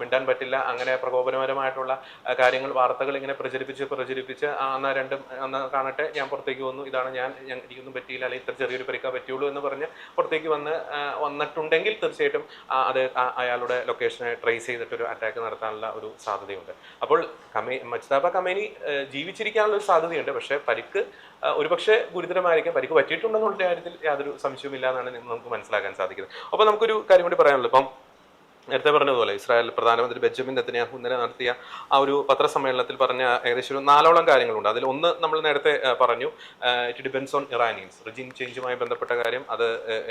മിണ്ടാൻ പറ്റില്ല, അങ്ങനെ പ്രകോപനപരമായിട്ടുള്ള കാര്യങ്ങൾ വാർത്തകൾ ഇങ്ങനെ പ്രചരിപ്പിച്ച് അന്ന് കാണട്ടെ, ഞാൻ പുറത്തേക്ക് വന്നു, ഇതാണ് ഞാൻ എനിക്കൊന്നും പറ്റിയില്ല, അല്ലെങ്കിൽ ഇത്ര ചെറിയൊരു പരിക്കാ പറ്റുള്ളൂ എന്ന് പറഞ്ഞ് പുറത്തേക്ക് വന്നിട്ടുണ്ടെങ്കിൽ തീർച്ചയായിട്ടും അത് അയാളുടെ ലൊക്കേഷനെ ട്രേസ് ചെയ്തിട്ടൊരു അറ്റാക്ക് നടത്താനുള്ള ഒരു സാധ്യതയുണ്ട്. അപ്പോൾ മുസ്താബ കമേനി ജീവിച്ചിരിക്കാനുള്ള ഒരു സാധ്യതയുണ്ട്. പക്ഷേ പരിക്ക് ഒരുപക്ഷെ ഗുരുതരമായിരിക്കും, പരിക്ക് പറ്റിയിട്ടുണ്ടെന്നുള്ള കാര്യത്തിൽ യാതൊരു സംശയവുമില്ല എന്നാണ് നമുക്ക് മനസ്സിലാക്കാൻ സാധിക്കുന്നത്. അപ്പോൾ നമുക്കൊരു കാര്യം കൂടി പറയാനുള്ളത്, ഇപ്പം നേരത്തെ പറഞ്ഞതുപോലെ ഇസ്രായേൽ പ്രധാനമന്ത്രി ബെഞ്ചമിൻ നെതന്യാഹു ഇന്നലെ നടത്തിയ ആ ഒരു പത്രസമ്മേളനത്തിൽ പറഞ്ഞ ഏകദേശം ഒരു 4ഓളം കാര്യങ്ങളുണ്ട്. അതിൽ ഒന്ന് നമ്മൾ നേരത്തെ പറഞ്ഞു, ഇറ്റ് ഡിപെൻഡ്സ് ഓൺ ഇറാനിയൻസ്, റിജിം ചേഞ്ചുമായി ബന്ധപ്പെട്ട കാര്യം, അത്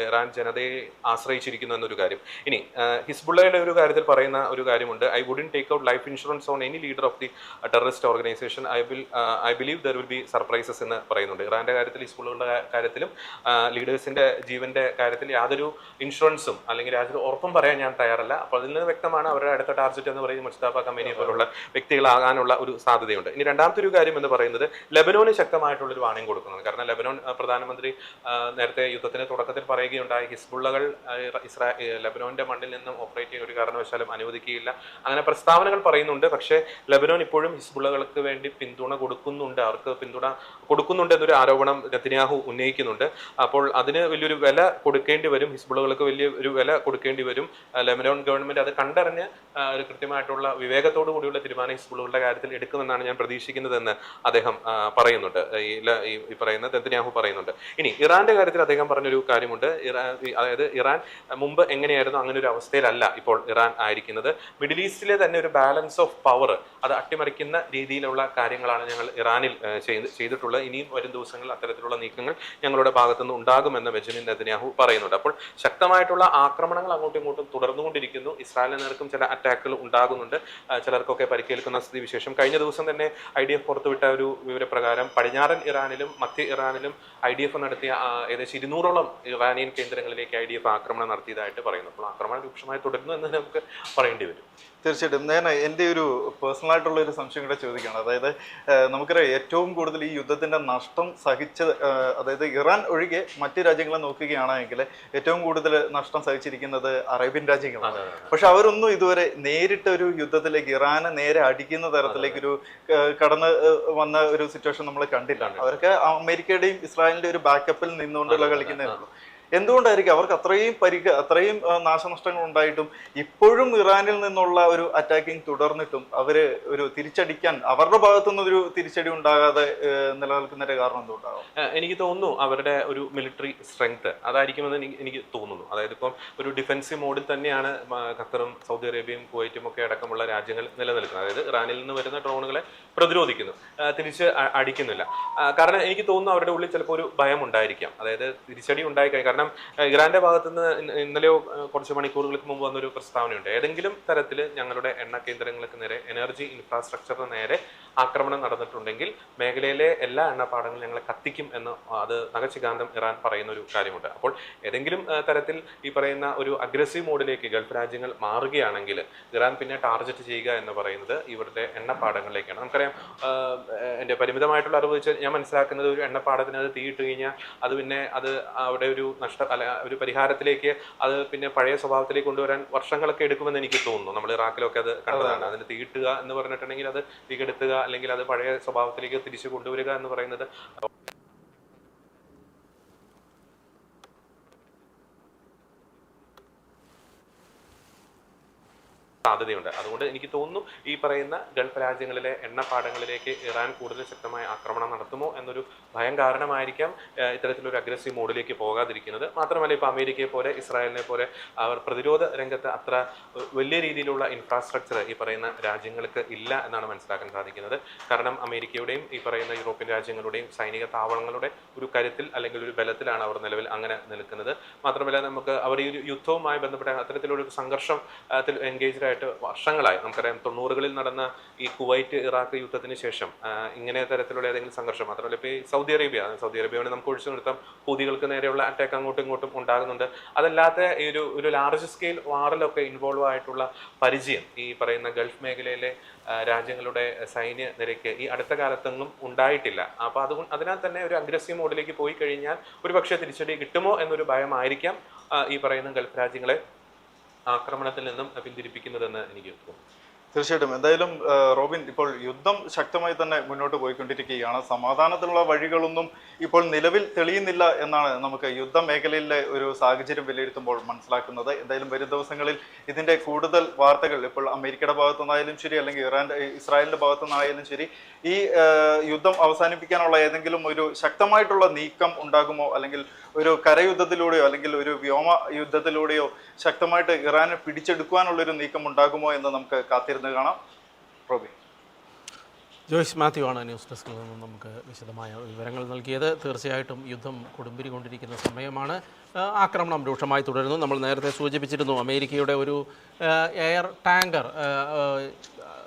ഇറാൻ ജനതയെ ആശ്രയിച്ചിരിക്കുന്നു എന്നൊരു കാര്യം. ഇനി ഹിസ്ബുള്ളയുടെ ഒരു കാര്യത്തിൽ പറയുന്ന ഒരു കാര്യമുണ്ട്, I wouldn't take out life insurance on any leader of the terrorist organisation, I believe there will be surprises എന്ന് പറയുന്നുണ്ട്. ഇറാന്റെ കാര്യത്തിൽ ഹിസ്ബുള്ളയുടെ കാര്യത്തിലും ലീഡേഴ്സിന്റെ ജീവന്റെ കാര്യത്തിൽ യാതൊരു ഇൻഷുറൻസും അല്ലെങ്കിൽ യാതൊരു ഉറപ്പും പറയാൻ ഞാൻ തയ്യാറല്ല. അപ്പോൾ അതിൽ നിന്ന് വ്യക്തമാണ് അവരുടെ അടുത്ത ടാർഗറ്റ് എന്ന് പറയുന്നത് മുസ്താബ കമേനി പോലുള്ള വ്യക്തികളാകാനുള്ള ഒരു സാധ്യതയുണ്ട്. ഇനി രണ്ടാമത്തെ ഒരു കാര്യം എന്ന് പറയുന്നത് ലെബനോന് ശക്തമായിട്ടുള്ളൊരു വാണിംഗ് കൊടുക്കുന്നത്. കാരണം ലെബനോൻ പ്രധാനമന്ത്രി നേരത്തെ യുദ്ധത്തിന്റെ തുടക്കത്തിൽ പറയുകയുണ്ടായി, ഹിസ്ബുള്ളകൾ ലെബനോന്റെ മണ്ണിൽ നിന്നും ഓപ്പറേറ്റ് ചെയ്യാൻ ഒരു കാരണവശാലും അനുവദിക്കുകയില്ല, അങ്ങനെ പ്രസ്താവനകൾ പറയുന്നുണ്ട്. പക്ഷേ ലെബനോൻ ഇപ്പോഴും ഹിസ്ബുള്ളകൾക്ക് വേണ്ടി പിന്തുണ കൊടുക്കുന്നുണ്ട്, അവർക്ക് പിന്തുണ കൊടുക്കുന്നുണ്ട് എന്നൊരു ആരോപണം നെതന്യാഹു ഉന്നയിക്കുന്നുണ്ട്. അപ്പോൾ അതിന് വലിയൊരു വില കൊടുക്കേണ്ടി വരും, ഹിസ്ബുള്ളകൾക്ക് വലിയ ഒരു വില കൊടുക്കേണ്ടി വരും. ലെബനോൻ ഗവൺമെന്റ് അത് കണ്ടറിഞ്ഞ് ഒരു കൃത്യമായിട്ടുള്ള വിവേകത്തോടു കൂടിയുള്ള തീരുമാനം ഹിസ്ബുള്ളകളുടെ കാര്യത്തിൽ എടുക്കുമെന്നാണ് ഞാൻ പ്രതീക്ഷിക്കുന്നതെന്ന് അദ്ദേഹം പറയുന്നുണ്ട്, ഈ പറയുന്ന നെതന്യാഹു പറയുന്നുണ്ട്. ഇനി ഇറാന്റെ കാര്യത്തിൽ അദ്ദേഹം പറഞ്ഞൊരു കാര്യമുണ്ട്, അതായത് ഇറാൻ മുമ്പ് എങ്ങനെയായിരുന്നു അങ്ങനെ ഒരു അവസ്ഥയിലല്ല ഇപ്പോൾ ഇറാൻ ആയിരിക്കുന്നത്. മിഡിൽ ഈസ്റ്റിലെ തന്നെ ഒരു ബാലൻസ് ഓഫ് പവർ അത് അട്ടിമറിക്കുന്ന രീതിയിലുള്ള കാര്യങ്ങളാണ് ഞങ്ങൾ ഇറാനിൽ ചെയ്തിട്ടുള്ളത്. ഇനിയും വരും ദിവസങ്ങളിൽ അത്തരത്തിലുള്ള നീക്കങ്ങൾ ഞങ്ങളുടെ ഭാഗത്തുനിന്ന് ഉണ്ടാകുമെന്ന് ബെഞ്ചമിൻ നെതന്യാഹു പറയുന്നുണ്ട്. അപ്പോൾ ശക്തമായിട്ടുള്ള ആക്രമണങ്ങൾ അങ്ങോട്ടും ഇങ്ങോട്ടും തുടർന്നുകൊണ്ടിരിക്കുന്നു. ഇസ്രായേലിന് നേർക്കും ചില അറ്റാക്കുകൾ ഉണ്ടാകുന്നുണ്ട്, ചിലർക്കൊക്കെ പരിക്കേൽക്കുന്ന സ്ഥിതിവിശേഷം. കഴിഞ്ഞ ദിവസം തന്നെ IDF പുറത്തുവിട്ട ഒരു വിവരപ്രകാരം പടിഞ്ഞാറൻ ഇറാനിലും മധ്യ ഇറാനിലും IDF നടത്തിയ ഏകദേശം 200ഓളം ഇറാനിയൻ കേന്ദ്രങ്ങളിലേക്ക് IDF ആക്രമണം നടത്തിയതായിട്ട് പറയുന്നു. അപ്പോൾ ആക്രമണം രൂക്ഷമായി തുടരുന്നു എന്ന് നമുക്ക് പറയേണ്ടി വരും. തീർച്ചയായിട്ടും. ഞാൻ എൻ്റെ ഒരു പേഴ്സണൽ ആയിട്ടുള്ള ഒരു സംശയം കൂടെ ചോദിക്കുകയാണ്. അതായത് നമുക്കറിയാം ഏറ്റവും കൂടുതൽ ഈ യുദ്ധത്തിന്റെ നഷ്ടം സഹിച്ചത്, അതായത് ഇറാൻ ഒഴികെ മറ്റ് രാജ്യങ്ങളെ നോക്കുകയാണെങ്കിൽ ഏറ്റവും കൂടുതൽ നഷ്ടം സഹിച്ചിരിക്കുന്നത് അറേബ്യൻ രാജ്യങ്ങളാണ്. പക്ഷെ അവരൊന്നും ഇതുവരെ നേരിട്ട് ഒരു യുദ്ധത്തിലേക്ക് ഇറാനെ നേരെ അടിക്കുന്ന തരത്തിലേക്ക് കടന്ന് വന്ന ഒരു സിറ്റുവേഷൻ നമ്മൾ കണ്ടില്ല. അവർക്ക് അമേരിക്കയുടെയും ഇസ്രായേലിന്റെ ഒരു ബാക്കപ്പിൽ നിന്നുകൊണ്ടുള്ള കളിക്കുന്നേ ഉള്ളൂ. എന്തുകൊണ്ടായിരിക്കും അവർക്ക് അത്രയും നാശനഷ്ടങ്ങൾ ഉണ്ടായിട്ടും ഇപ്പോഴും ഇറാനിൽ നിന്നുള്ള ഒരു അറ്റാക്കിംഗ് തുടർന്നിട്ടും അവര് ഒരു തിരിച്ചടിക്കാൻ അവരുടെ ഭാഗത്തുനിന്നൊരു തിരിച്ചടി ഉണ്ടാകാതെ നിലനിൽക്കുന്നതിന്റെ കാരണം എന്തുകൊണ്ടാകും? എനിക്ക് തോന്നുന്നു അവരുടെ ഒരു മിലിറ്ററി സ്ട്രെങ്ത് അതായിരിക്കുമെന്ന് എനിക്ക് തോന്നുന്നു. അതായത് ഇപ്പം ഒരു ഡിഫൻസീവ് മോഡിൽ തന്നെയാണ് ഖത്തറും സൗദി അറേബ്യയും കുവൈറ്റും ഒക്കെ അടക്കമുള്ള രാജ്യങ്ങൾ നിലനിൽക്കുന്നത്. അതായത് ഇറാനിൽ നിന്ന് വരുന്ന ഡ്രോണുകളെ പ്രതിരോധിക്കുന്നു, തിരിച്ച് അടിക്കുന്നില്ല. കാരണം എനിക്ക് തോന്നുന്നു അവരുടെ ഉള്ളിൽ ചിലപ്പോൾ ഒരു ഭയം ഉണ്ടായിരിക്കാം, അതായത് തിരിച്ചടി ഉണ്ടായിക്കഴിഞ്ഞാൽ. കാരണം ഇറാന്റെ ഭാഗത്തുനിന്ന് ഇന്നലെയോ കുറച്ച് മണിക്കൂറുകൾക്ക് മുമ്പ് വന്നൊരു പ്രസ്താവനയുണ്ട്, ഏതെങ്കിലും തരത്തിൽ ഞങ്ങളുടെ എണ്ണ കേന്ദ്രങ്ങൾക്ക് നേരെ, എനർജി ഇൻഫ്രാസ്ട്രക്ചറിന് നേരെ ആക്രമണം നടന്നിട്ടുണ്ടെങ്കിൽ മേഖലയിലെ എല്ലാ എണ്ണപ്പാടങ്ങളും ഞങ്ങളെ കത്തിക്കും എന്ന് അത് നഖശിഖാന്തം ഇറാൻ പറയുന്ന ഒരു കാര്യമുണ്ട്. അപ്പോൾ ഏതെങ്കിലും തരത്തിൽ ഈ പറയുന്ന ഒരു അഗ്രസീവ് മോഡിലേക്ക് ഗൾഫ് രാജ്യങ്ങൾ മാറുകയാണെങ്കിൽ ഇറാൻ പിന്നെ ടാർഗറ്റ് ചെയ്യുക എന്ന് പറയുന്നത് ഇവരുടെ എണ്ണപ്പാടങ്ങളിലേക്കാണ്. നമുക്കറിയാം, എൻ്റെ പരിമിതമായിട്ടുള്ള അറിവ് വെച്ച് ഞാൻ മനസ്സിലാക്കുന്നത് ഒരു എണ്ണപ്പാടത്തിന് അത് തീയിട്ട് കഴിഞ്ഞാൽ അത് പിന്നെ അത് അവിടെ ഒരു ഒരു പരിഹാരത്തിലേക്ക് അത് പിന്നെ പഴയ സ്വഭാവത്തിലേക്ക് കൊണ്ടുവരാൻ വർഷങ്ങളൊക്കെ എടുക്കുമെന്ന് എനിക്ക് തോന്നുന്നു. നമ്മൾ ഇറാഖിലൊക്കെ അത് കണ്ടതാണ്. അതിന് തീയിട്ടുക എന്ന് പറഞ്ഞിട്ടുണ്ടെങ്കിൽ അത് തീകെടുത്തുക, അല്ലെങ്കിൽ അത് പഴയ സ്വഭാവത്തിലേക്ക് തിരിച്ചു കൊണ്ടുവരിക എന്ന് പറയുന്നത് സാധ്യതയുണ്ട്. അതുകൊണ്ട് എനിക്ക് തോന്നുന്നു ഈ പറയുന്ന ഗൾഫ് രാജ്യങ്ങളിലെ എണ്ണപ്പാടങ്ങളിലേക്ക് ഇറാൻ കൂടുതൽ ശക്തമായ ആക്രമണം നടത്തുമോ എന്നൊരു ഭയം കാരണമായിരിക്കാം ഇത്തരത്തിലൊരു അഗ്രസീവ് മോഡിലേക്ക് പോകാതിരിക്കുന്നത്. മാത്രമല്ല, ഇപ്പോൾ അമേരിക്കയെ പോലെ ഇസ്രായേലിനെ പോലെ അവർ പ്രതിരോധ രംഗത്ത് അത്ര വലിയ രീതിയിലുള്ള ഇൻഫ്രാസ്ട്രക്ചർ ഈ പറയുന്ന രാജ്യങ്ങൾക്ക് ഇല്ല എന്നാണ് മനസ്സിലാക്കാൻ സാധിക്കുന്നത്. കാരണം അമേരിക്കയുടെയും ഈ പറയുന്ന യൂറോപ്യൻ രാജ്യങ്ങളുടെയും സൈനിക താവളങ്ങളുടെ ഒരു കരുത്തിൽ അല്ലെങ്കിൽ ഒരു ബലത്തിലാണ് അവർ നിലവിൽ അങ്ങനെ നിൽക്കുന്നത്. മാത്രമല്ല, നമുക്ക് അവർ ഈ ഒരു യുദ്ധവുമായി ബന്ധപ്പെട്ട അത്തരത്തിലൊരു സംഘർഷത്തിൽ എൻഗേജ്ഡ് ആയിട്ട് വർഷങ്ങളായി. നമുക്കറിയാം 90കളിൽ നടന്ന ഈ കുവൈറ്റ് ഇറാഖ് യുദ്ധത്തിന് ശേഷം ഇങ്ങനെ തരത്തിലുള്ള ഏതെങ്കിലും സംഘർഷം, മാത്രമല്ല ഇപ്പോൾ ഈ സൗദി അറേബ്യയാണ് നമുക്ക് ഒഴിച്ചു നിർത്താം. ഹൂതികൾക്ക് നേരെയുള്ള അറ്റാക്ക് അങ്ങോട്ടും ഇങ്ങോട്ടും ഉണ്ടാകുന്നുണ്ട്. അതല്ലാത്ത ഈ ഒരു ലാർജ് സ്കെയിൽ വാറിലൊക്കെ ഇൻവോൾവ് ആയിട്ടുള്ള പരിചയം ഈ പറയുന്ന ഗൾഫ് മേഖലയിലെ രാജ്യങ്ങളുടെ സൈന്യ നിരക്ക് ഈ അടുത്ത കാലത്തൊന്നും ഉണ്ടായിട്ടില്ല. അപ്പോൾ അതിനാൽ തന്നെ ഒരു അഗ്രസീവ് മോഡിലേക്ക് പോയി കഴിഞ്ഞാൽ ഒരുപക്ഷെ തിരിച്ചടി കിട്ടുമോ എന്നൊരു ഭയമായിരിക്കാം ഈ പറയുന്ന ഗൾഫ് രാജ്യങ്ങളെ ആക്രമണത്തിൽ നിന്നും പിന്തിരിപ്പിക്കുന്നതെന്ന് എനിക്ക് തോന്നുന്നു. തീർച്ചയായിട്ടും. എന്തായാലും റോബിൻ, ഇപ്പോൾ യുദ്ധം ശക്തമായി തന്നെ മുന്നോട്ട് പോയിക്കൊണ്ടിരിക്കുകയാണ്. സമാധാനത്തിനുള്ള വഴികളൊന്നും ഇപ്പോൾ നിലവിൽ തെളിയുന്നില്ല എന്നാണ് നമുക്ക് യുദ്ധ മേഖലയിലെ ഒരു സാഹചര്യം വിലയിരുത്തുമ്പോൾ മനസ്സിലാക്കുന്നത്. എന്തായാലും വരും ദിവസങ്ങളിൽ ഇതിൻ്റെ കൂടുതൽ വാർത്തകൾ ഇപ്പോൾ അമേരിക്കയുടെ ഭാഗത്തു നിന്നായാലും ശരി, അല്ലെങ്കിൽ ഇസ്രായേലിൻ്റെ ഭാഗത്തു നിന്നായാലും ശരി, ഈ യുദ്ധം അവസാനിപ്പിക്കാനുള്ള ഏതെങ്കിലും ഒരു ശക്തമായിട്ടുള്ള നീക്കം ഉണ്ടാകുമോ, അല്ലെങ്കിൽ ഒരു കരയുദ്ധത്തിലൂടെയോ അല്ലെങ്കിൽ ഒരു വ്യോമ യുദ്ധത്തിലൂടെയോ ശക്തമായിട്ട് ഇറാനെ പിടിച്ചെടുക്കുവാനുള്ളൊരു നീക്കം ഉണ്ടാകുമോ എന്ന് നമുക്ക് കാത്തിരുന്ന് കാണാം. റോബി. ജോയ്സ് മാത്യു ആണ് ന്യൂസ് ഡെസ്കിൽ നിന്നും നമുക്ക് വിശദമായ വിവരങ്ങൾ നൽകിയത്. തീർച്ചയായിട്ടും യുദ്ധം കൊടുമ്പിരി കൊണ്ടിരിക്കുന്ന സമയമാണ്. ആക്രമണം രൂക്ഷമായി തുടരുന്നു. നമ്മൾ നേരത്തെ സൂചിപ്പിച്ചിരുന്നു, അമേരിക്കയുടെ ഒരു എയർ ടാങ്കർ